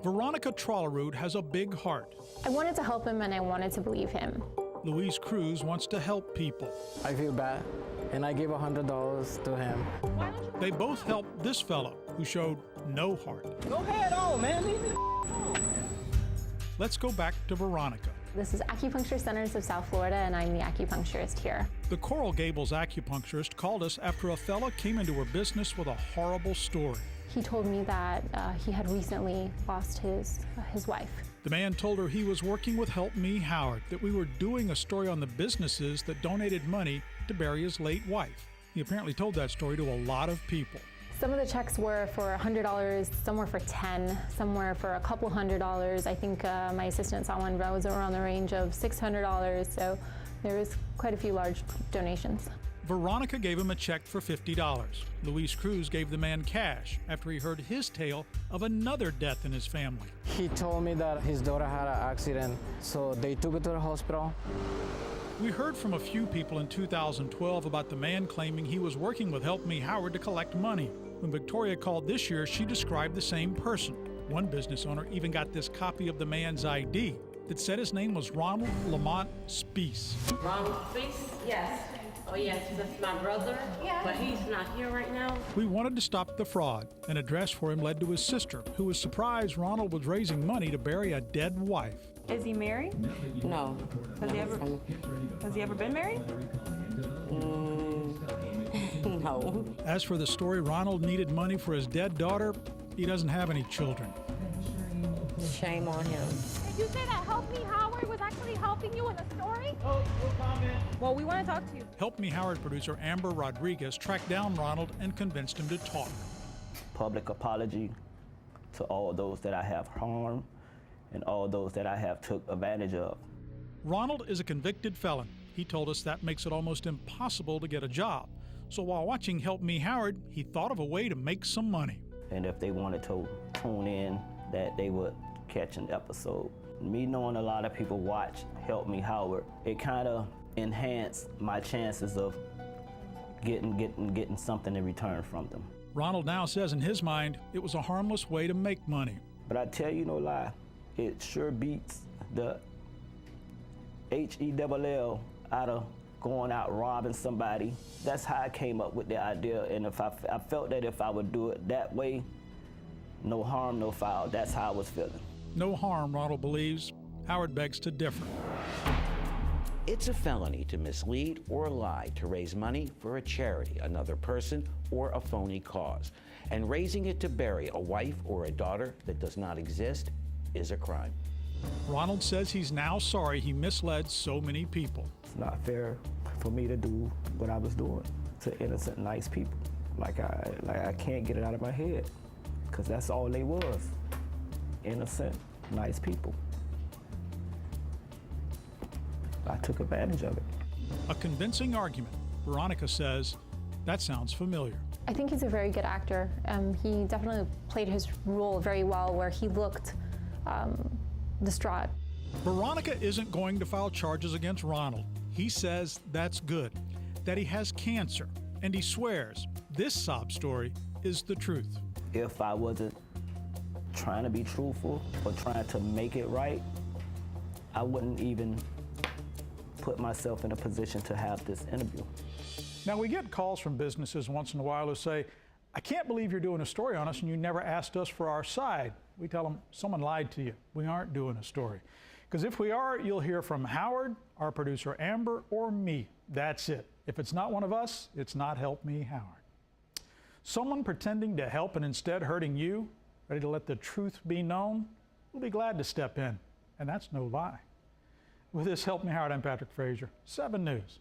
Veronica Trollerud has a big heart. I wanted to help him and I wanted to believe him. Luis Cruz wants to help people. I feel bad, and I gave $100 to him. They both helped this fellow who showed no heart. Go ahead on, man. Leave me. Let's go back to Veronica. This is Acupuncture Centers of South Florida, and I'm the acupuncturist here. The Coral Gables acupuncturist called us after a fella came into her business with a horrible story. He told me that he had recently lost his wife. The man told her he was working with Help Me Howard, that we were doing a story on the businesses that donated money to bury his late wife. He apparently told that story to a lot of people. Some of the checks were for $100, some were for $10, some were for a couple $100. I think my assistant saw one that was around the range of $600, so there was quite a few large donations. Veronica gave him a check for $50. Luis Cruz gave the man cash after he heard his tale of another death in his family. He told me that his daughter had an accident, so they took her to the hospital. We heard from a few people in 2012 about the man claiming he was working with Help Me Howard to collect money. When Victoria called this year, she described the same person. One business owner even got this copy of the man's ID that said his name was Ronald Lamont Speece. Ronald Speece? Yes. Oh, yes, that's my brother, but he's not here right now. We wanted to stop the fraud. An address for him led to his sister, who was surprised Ronald was raising money to bury a dead wife. Is he married? No. Has he ever been married? No. As for the story, Ronald needed money for his dead daughter. He doesn't have any children. Shame on him. Did you say that Help Me Howard was actually helping you in the story? No comment. Well, we want to talk to you. Help Me Howard producer Amber Rodriguez tracked down Ronald and convinced him to talk. Public apology to all those that I have harmed and all those that I have took advantage of. Ronald is a convicted felon. He told us that makes it almost impossible to get a job. So while watching Help Me Howard, he thought of a way to make some money. And if they wanted to tune in, that they would catch an episode. Me knowing a lot of people watch Help Me Howard, it kind of enhanced my chances of getting something in return from them. Ronald now says in his mind, it was a harmless way to make money. But I tell you no lie, it sure beats the HELL out of going out robbing somebody. That's how I came up with the idea, and if I felt that if I would do it that way, no harm, no foul. That's how I was feeling. No harm, Ronald believes. Howard begs to differ. It's a felony to mislead or lie to raise money for a charity, another person, or a phony cause. And raising it to bury a wife or a daughter that does not exist is a crime. Ronald says he's now sorry he misled so many people. It's not fair for me to do what I was doing to innocent, nice people. Like I can't get it out of my head, because that's all they was. Innocent, nice people. I took advantage of it. A convincing argument. Veronica says, that sounds familiar. I think he's a very good actor. He definitely played his role very well, where he looked distraught. Veronica isn't going to file charges against Ronald. He says that's good, that he has cancer, and he swears this sob story is the truth. If I wasn't trying to be truthful or trying to make it right, I wouldn't even put myself in a position to have this interview. Now, we get calls from businesses once in a while who say, I can't believe you're doing a story on us and you never asked us for our side. We tell them, someone lied to you. We aren't doing a story. Because if we are, you'll hear from Howard, our producer Amber, or me. That's it. If it's not one of us, it's not Help Me Howard. Someone pretending to help and instead hurting you, ready to let the truth be known, will be glad to step in. And that's no lie. With this Help Me Howard, I'm Patrick Frazier, 7 News.